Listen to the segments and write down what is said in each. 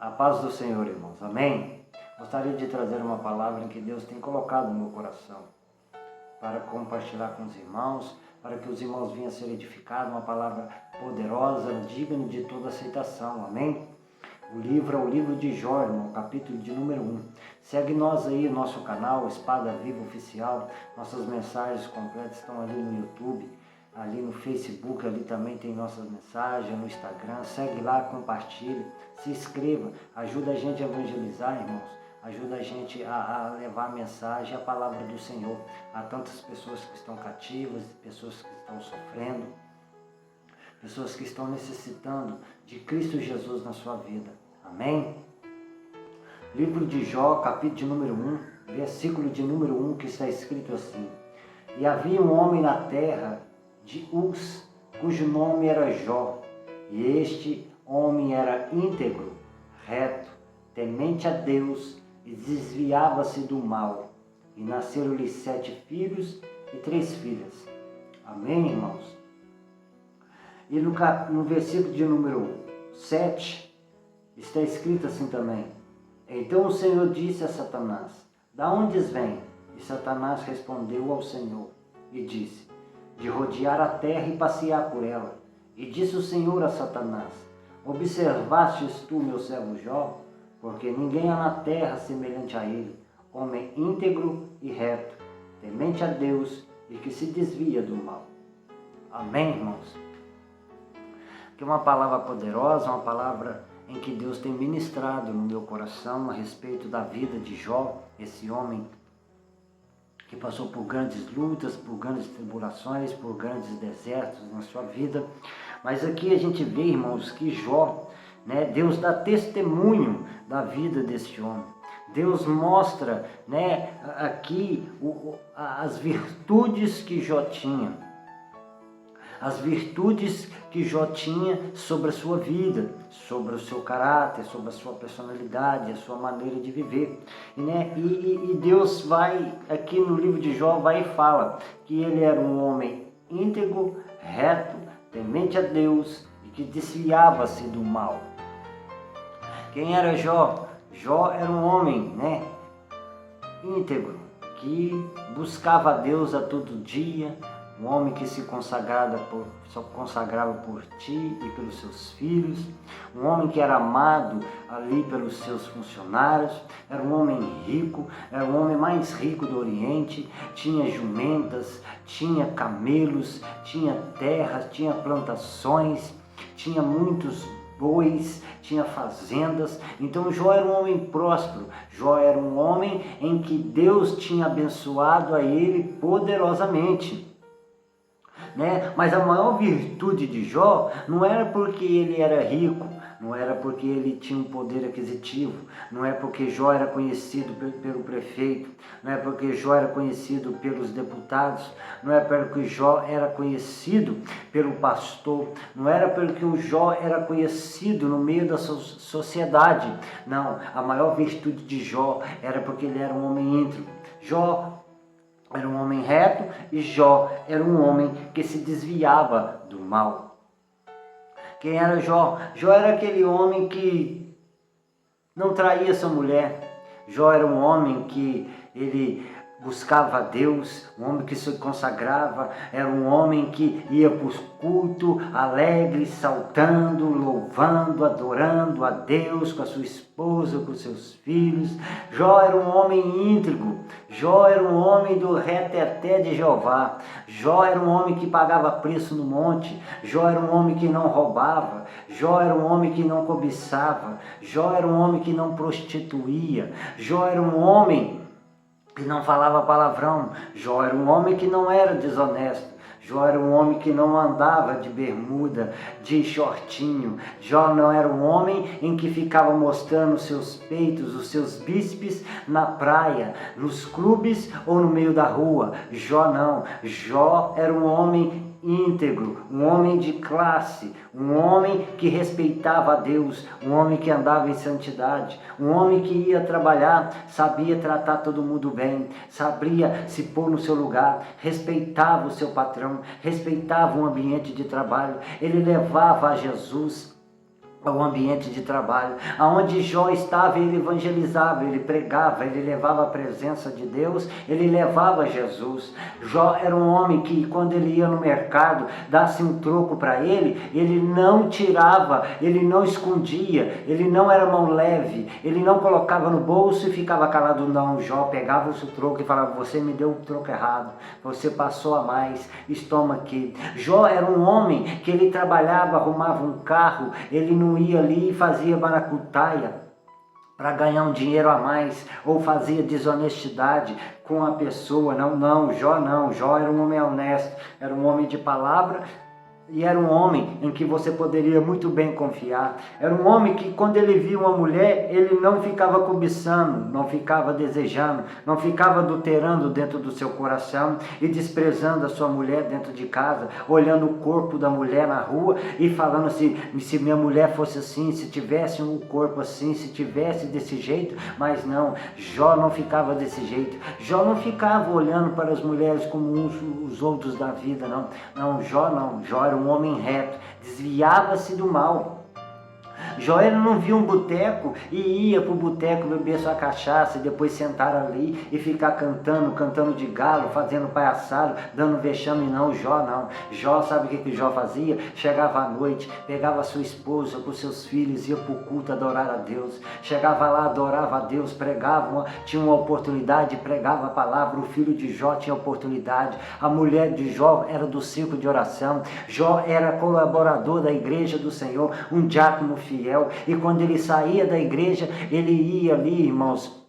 A paz do Senhor, irmãos. Amém? Gostaria de trazer uma palavra que Deus tem colocado no meu coração para compartilhar com os irmãos, para que os irmãos venham a ser edificados, uma palavra poderosa, digna de toda aceitação. Amém? O livro é o livro de Jó, irmão, capítulo de número 1. Segue nós aí, nosso canal, Espada Viva Oficial. Nossas mensagens completas estão ali no YouTube, ali no Facebook, ali também tem nossas mensagens, no Instagram. Segue lá, compartilhe, se inscreva, ajuda a gente a evangelizar, irmãos. Ajuda a gente a levar a mensagem, a palavra do Senhor a tantas pessoas que estão cativas, pessoas que estão sofrendo, pessoas que estão necessitando de Cristo Jesus na sua vida. Amém? Livro de Jó, capítulo de número 1, versículo de número 1, que está escrito assim: E havia um homem na terra de Uz, cujo nome era Jó, e este homem era íntegro, reto, temente a Deus, e desviava-se do mal. E nasceram-lhe 7 filhos e 3 filhas. Amém, irmãos? E no versículo de número 7, está escrito assim também: Então o Senhor disse a Satanás: Da onde vem? E Satanás respondeu ao Senhor e disse: De rodear a terra e passear por ela. E disse o Senhor a Satanás: Observastes tu meu servo Jó? Porque ninguém há na terra semelhante a ele, homem íntegro e reto, temente a Deus e que se desvia do mal. Amém, irmãos? Que é uma palavra poderosa, uma palavra em que Deus tem ministrado no meu coração a respeito da vida de Jó, esse homem que passou por grandes lutas, por grandes tribulações, por grandes desertos na sua vida. Mas aqui a gente vê, irmãos, que Jó, Deus dá testemunho da vida deste homem. Deus mostra, aqui as virtudes que Jó tinha. As virtudes que Jó tinha sobre a sua vida, sobre o seu caráter, sobre a sua personalidade, a sua maneira de viver. E Deus vai, aqui no livro de Jó, vai e fala que ele era um homem íntegro, reto, temente a Deus e que desviava-se do mal. Quem era Jó? Jó era um homem, íntegro, que buscava a Deus a todo dia, um homem que se consagrava por ti e pelos seus filhos, um homem que era amado ali pelos seus funcionários, era um homem rico, era o homem mais rico do Oriente, tinha jumentas, tinha camelos, tinha terras, tinha plantações, tinha muitos bois, tinha fazendas. Então Jó era um homem próspero, Jó era um homem em que Deus tinha abençoado a ele poderosamente. Mas a maior virtude de Jó não era porque ele era rico, não era porque ele tinha um poder aquisitivo, não é porque Jó era conhecido pelo prefeito, não é porque Jó era conhecido pelos deputados, não é porque Jó era conhecido pelo pastor, não era porque o Jó era conhecido no meio da sociedade. Não, a maior virtude de Jó era porque ele era um homem íntegro. Jó era um homem reto e Jó era um homem que se desviava do mal. Quem era Jó? Jó era aquele homem que não traía sua mulher. Jó era um homem que ele buscava a Deus, um homem que se consagrava, era um homem que ia para o culto alegre, saltando, louvando, adorando a Deus com a sua esposa, com seus filhos. Jó era um homem íntegro, Jó era um homem do reteté de Jeová, Jó era um homem que pagava preço no monte, Jó era um homem que não roubava, Jó era um homem que não cobiçava, Jó era um homem que não prostituía, Jó era um homem que não falava palavrão, Jó era um homem que não era desonesto, Jó era um homem que não andava de bermuda, de shortinho, Jó não era um homem em que ficava mostrando os seus peitos, os seus bíceps na praia, nos clubes ou no meio da rua. Jó não, Jó era um homem íntegro, um homem de classe, um homem que respeitava a Deus, um homem que andava em santidade, um homem que ia trabalhar, sabia tratar todo mundo bem, sabia se pôr no seu lugar, respeitava o seu patrão, respeitava o ambiente de trabalho, ele levava a Jesus ao ambiente de trabalho. Aonde Jó estava, ele evangelizava, ele pregava, ele levava a presença de Deus, ele levava Jesus. Jó era um homem que, quando ele ia no mercado, desse um troco para ele não tirava, ele não escondia, ele não era mão leve, ele não colocava no bolso e ficava calado. Não, Jó pegava o seu troco e falava: você me deu o troco errado, você passou a mais, toma aqui. Jó era um homem que ele trabalhava, arrumava um carro, ele não ia ali e fazia maracutaia para ganhar um dinheiro a mais, ou fazia desonestidade com a pessoa. Não, Jó era um homem honesto, era um homem de palavra, e era um homem em que você poderia muito bem confiar. Era um homem que, quando ele via uma mulher, ele não ficava cobiçando, não ficava desejando, não ficava adulterando dentro do seu coração e desprezando a sua mulher dentro de casa, olhando o corpo da mulher na rua e falando assim: se minha mulher fosse assim, se tivesse um corpo assim, se tivesse desse jeito. Mas não, Jó não ficava desse jeito. Jó não ficava olhando para as mulheres como os outros da vida, não. Jó era um homem reto, desviava-se do mal. Jó não via um boteco e ia para o boteco beber sua cachaça e depois sentar ali e ficar cantando de galo, fazendo palhaçada, dando vexame. Não, Jó, sabe o que Jó fazia? Chegava à noite, pegava a sua esposa com seus filhos, ia para o culto adorar a Deus. Chegava lá, adorava a Deus, pregava, tinha uma oportunidade, pregava a palavra. O filho de Jó tinha oportunidade, a mulher de Jó era do círculo de oração. Jó era colaborador da igreja do Senhor, um diácono fiel. E quando ele saía da igreja, ele ia ali, irmãos,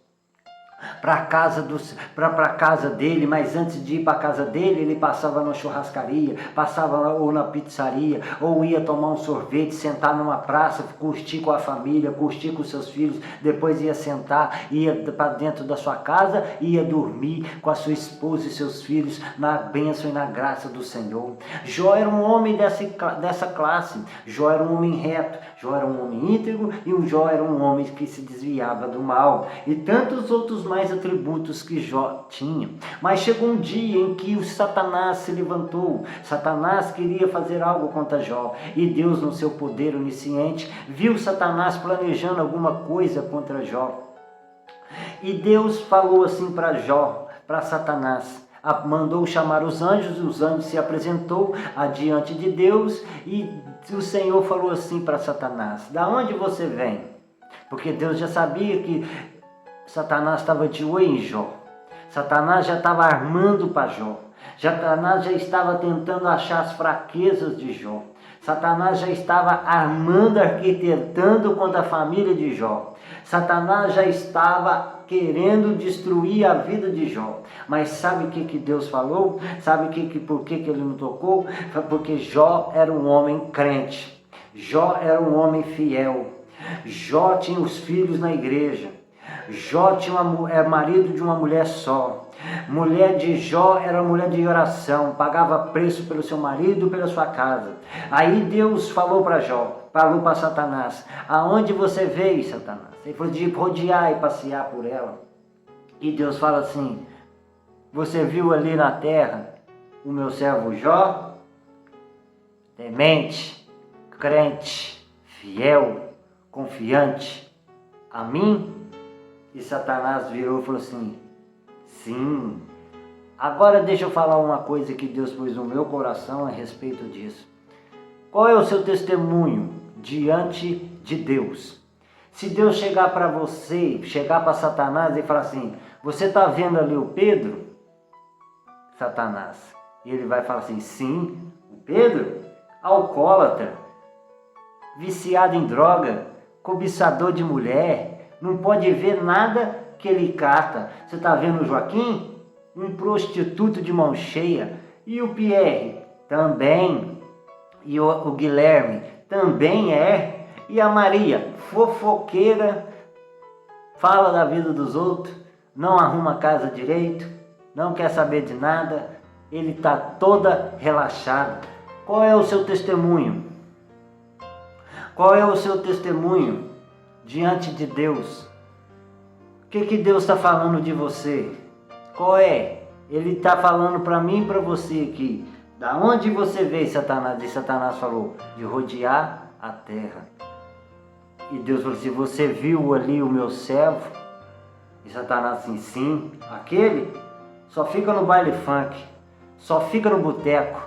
para a casa dele. Mas antes de ir para a casa dele, ele passava na churrascaria, passava ou na pizzaria, ou ia tomar um sorvete, sentar numa praça, curtir com a família, curtir com seus filhos. Depois ia sentar, ia para dentro da sua casa e ia dormir com a sua esposa e seus filhos na bênção e na graça do Senhor. Jó era um homem dessa classe. Jó era um homem reto, Jó era um homem íntegro, e o Jó era um homem que se desviava do mal, e tantos outros mais atributos que Jó tinha. Mas chegou um dia em que o Satanás se levantou. Satanás queria fazer algo contra Jó, e Deus, no seu poder onisciente, viu Satanás planejando alguma coisa contra Jó. E Deus falou assim para Jó, para Satanás, mandou chamar os anjos se apresentou adiante de Deus, e o Senhor falou assim para Satanás: da onde você vem? Porque Deus já sabia que Satanás estava de olho em Jó. Satanás já estava armando para Jó. Satanás já estava tentando achar as fraquezas de Jó. Satanás já estava armando, arquitetando contra a família de Jó. Satanás já estava querendo destruir a vida de Jó. Mas sabe o que Deus falou? Sabe por que ele não tocou? Porque Jó era um homem crente. Jó era um homem fiel. Jó tinha os filhos na igreja. Jó tinha marido de uma mulher só. Mulher de Jó era mulher de oração, pagava preço pelo seu marido, pela sua casa. Aí Deus falou para Jó, falou para Satanás: aonde você veio, Satanás? Ele falou de rodear e passear por ela. E Deus fala assim: você viu ali na terra o meu servo Jó? Temente, crente, fiel, confiante a mim? E Satanás virou e falou assim: sim. Agora deixa eu falar uma coisa que Deus pôs no meu coração a respeito disso. Qual é o seu testemunho diante de Deus? Se Deus chegar para você, chegar para Satanás e falar assim: você está vendo ali o Pedro? Satanás. E ele vai falar assim: sim, o Pedro? Alcoólatra, viciado em droga, cobiçador de mulher, não pode ver nada que ele cata. Você está vendo o Joaquim? Um prostituto de mão cheia. E o Pierre? Também. E o Guilherme? Também é. E a Maria? Fofoqueira, fala da vida dos outros, não arruma a casa direito, não quer saber de nada, ele está toda relaxado. Qual é o seu testemunho? Qual é o seu testemunho diante de Deus? O que Deus está falando de você? Qual é? Ele está falando para mim e para você aqui. Da onde você veio, Satanás? E Satanás falou: de rodear a terra. E Deus falou assim, você viu ali o meu servo? E Satanás assim, sim, aquele só fica no baile funk, só fica no boteco,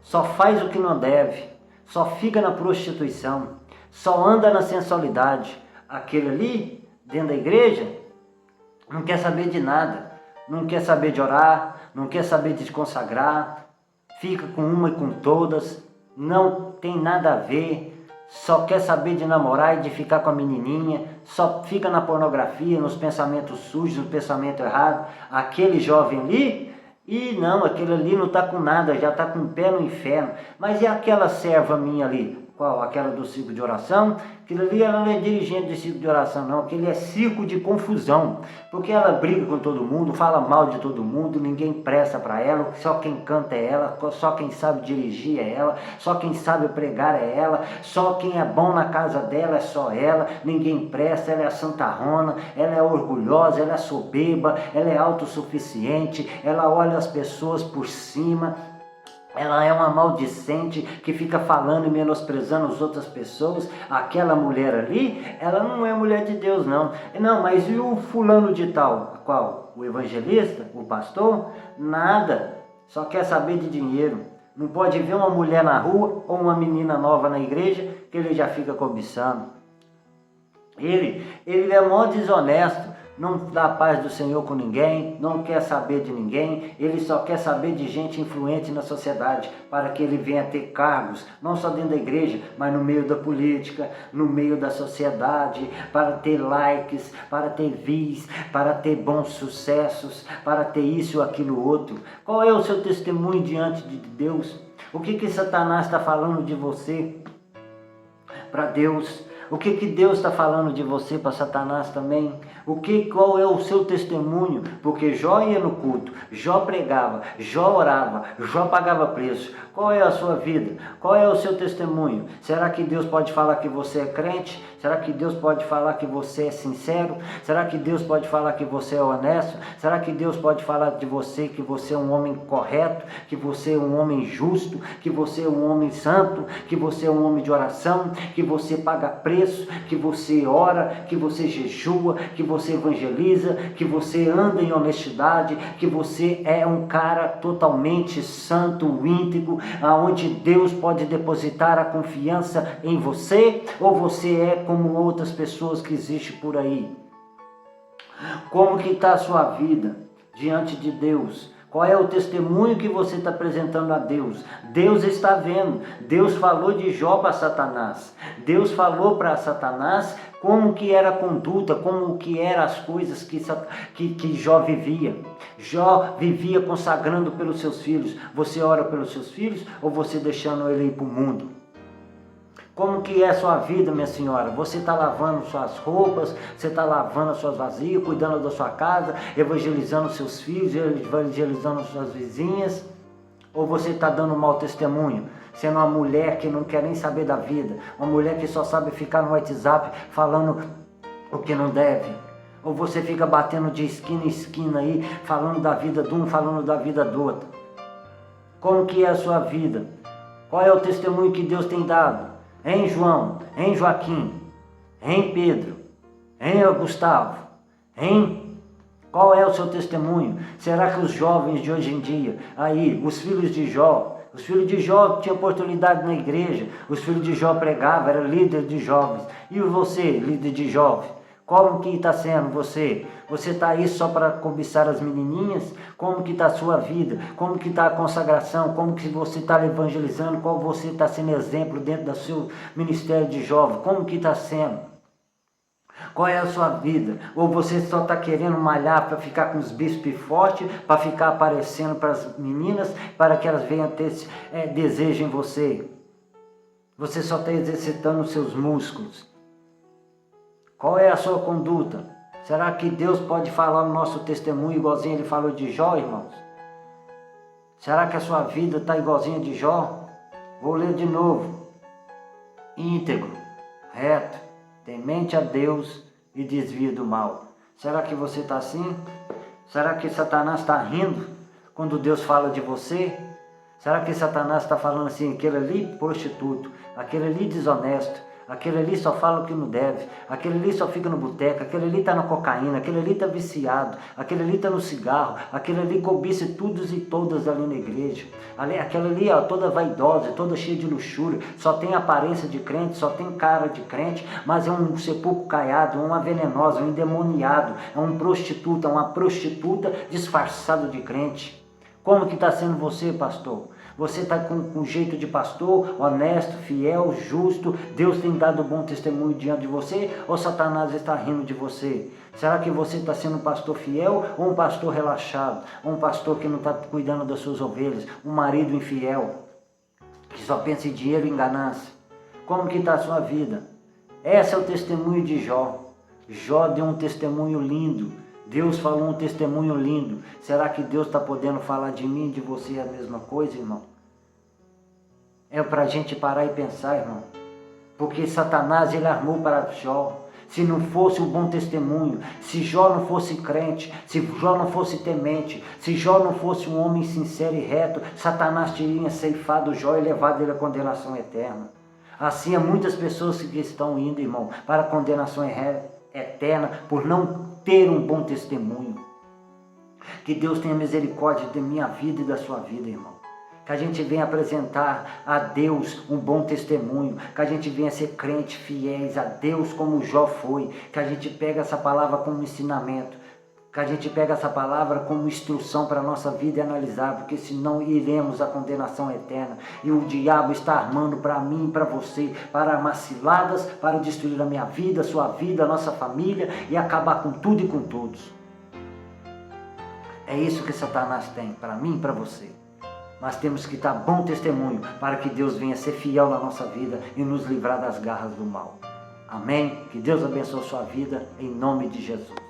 só faz o que não deve, só fica na prostituição, só anda na sensualidade. Aquele ali, dentro da igreja, não quer saber de nada, não quer saber de orar, não quer saber de se consagrar, fica com uma e com todas, não tem nada a ver, só quer saber de namorar e de ficar com a menininha, só fica na pornografia, nos pensamentos sujos, no pensamento errado. Aquele jovem ali, e não, aquele ali não está com nada, já está com o pé no inferno. Mas e aquela serva minha ali? Qual? Aquela do circo de oração? Aquilo ali ela não é dirigente de circo de oração, não. Aquele é circo de confusão. Porque ela briga com todo mundo, fala mal de todo mundo, ninguém presta para ela, só quem canta é ela, só quem sabe dirigir é ela, só quem sabe pregar é ela, só quem é bom na casa dela é só ela, ninguém presta, ela é a santarrona, ela é orgulhosa, ela é soberba, ela é autossuficiente, ela olha as pessoas por cima. Ela é uma maldicente que fica falando e menosprezando as outras pessoas. Aquela mulher ali, ela não é mulher de Deus, não. Não, mas e o fulano de tal? Qual? O evangelista? O pastor? Nada. Só quer saber de dinheiro. Não pode ver uma mulher na rua ou uma menina nova na igreja que ele já fica cobiçando. Ele é mó desonesto. Não dá a paz do Senhor com ninguém, não quer saber de ninguém, ele só quer saber de gente influente na sociedade, para que ele venha ter cargos, não só dentro da igreja, mas no meio da política, no meio da sociedade, para ter likes, para ter views, para ter bons sucessos, para ter isso ou aquilo outro. Qual é o seu testemunho diante de Deus? O que Satanás está falando de você para Deus? O que Deus está falando de você para Satanás também? Qual é o seu testemunho? Porque Jó ia no culto, Jó pregava, Jó orava, Jó pagava preço. Qual é a sua vida? Qual é o seu testemunho? Será que Deus pode falar que você é crente? Será que Deus pode falar que você é sincero? Será que Deus pode falar que você é honesto? Será que Deus pode falar de você que você é um homem correto? Que você é um homem justo? Que você é um homem santo? Que você é um homem de oração? Que você paga preço? Que você ora? Que você jejua? Que você evangeliza? Que você anda em honestidade? Que você é um cara totalmente santo, íntegro, aonde Deus pode depositar a confiança em você? Ou você é como outras pessoas que existem por aí? Como que está a sua vida diante de Deus? Qual é o testemunho que você está apresentando a Deus? Deus está vendo. Deus falou de Jó para Satanás. Deus falou para Satanás como que era a conduta, como que eram as coisas que Jó vivia. Jó vivia consagrando pelos seus filhos. Você ora pelos seus filhos ou você deixando ele ir para o mundo? Como que é a sua vida, minha senhora? Você está lavando suas roupas, você está lavando as suas vasilhas, cuidando da sua casa, evangelizando seus filhos, evangelizando suas vizinhas? Ou você está dando um mau testemunho, sendo uma mulher que não quer nem saber da vida, uma mulher que só sabe ficar no WhatsApp falando o que não deve? Ou você fica batendo de esquina em esquina aí, falando da vida de um, falando da vida do outro? Como que é a sua vida? Qual é o testemunho que Deus tem dado? Em João, em Joaquim, em Pedro, em Gustavo, em... Qual é o seu testemunho? Será que os jovens de hoje em dia, aí, os filhos de Jó tinham oportunidade na igreja, os filhos de Jó pregavam, era líder de jovens. E você, líder de jovens? Como que está sendo você? Você está aí só para cobiçar as menininhas? Como que está a sua vida? Como que está a consagração? Como que você está evangelizando? Qual você está sendo exemplo dentro do seu ministério de jovem? Como que está sendo? Qual é a sua vida? Ou você só está querendo malhar para ficar com os bíceps fortes, para ficar aparecendo para as meninas, para que elas venham ter desejo em você? Você só está exercitando os seus músculos. Qual é a sua conduta? Será que Deus pode falar no nosso testemunho igualzinho ele falou de Jó, irmãos? Será que a sua vida está igualzinha de Jó? Vou ler de novo. Íntegro, reto, temente a Deus e desvio do mal. Será que você está assim? Será que Satanás está rindo quando Deus fala de você? Será que Satanás está falando assim, aquele ali prostituto, aquele ali desonesto, Aquele ali só fala o que não deve, aquele ali só fica no boteco, aquele ali está na cocaína, aquele ali está viciado, aquele ali está no cigarro, aquele ali cobiça todos e todas ali na igreja. Aquela ali, ó, toda vaidosa, toda cheia de luxúria, só tem aparência de crente, só tem cara de crente, mas é um sepulcro caiado, uma venenosa, um endemoniado, é um prostituta, uma prostituta disfarçado de crente. Como que está sendo você, pastor? Você está com jeito de pastor, honesto, fiel, justo? Deus tem dado bom testemunho diante de você? Ou Satanás está rindo de você? Será que você está sendo um pastor fiel ou um pastor relaxado? Ou um pastor que não está cuidando das suas ovelhas? Um marido infiel, que só pensa em dinheiro e em ganância? Como que está a sua vida? Esse é o testemunho de Jó. Jó deu um testemunho lindo. Deus falou um testemunho lindo. Será que Deus está podendo falar de mim e de você a mesma coisa, irmão? É para a gente parar e pensar, irmão. Porque Satanás, ele armou para Jó. Se não fosse um bom testemunho, se Jó não fosse crente, se Jó não fosse temente, se Jó não fosse um homem sincero e reto, Satanás teria ceifado Jó e levado ele à condenação eterna. Assim, há muitas pessoas que estão indo, irmão, para a condenação eterna por não ter um bom testemunho. Que Deus tenha misericórdia da minha vida e da sua vida, irmão. Que a gente venha apresentar a Deus um bom testemunho. Que a gente venha ser crente, fiéis a Deus como Jó foi. Que a gente pega essa palavra como ensinamento. Que a gente pega essa palavra como instrução para a nossa vida e analisar. Porque senão iremos à condenação eterna. E o diabo está armando para mim e para você, para armar ciladas, para destruir a minha vida, a sua vida, a nossa família e acabar com tudo e com todos. É isso que Satanás tem para mim e para você. Mas temos que dar bom testemunho para que Deus venha ser fiel na nossa vida e nos livrar das garras do mal. Amém? Que Deus abençoe a sua vida em nome de Jesus.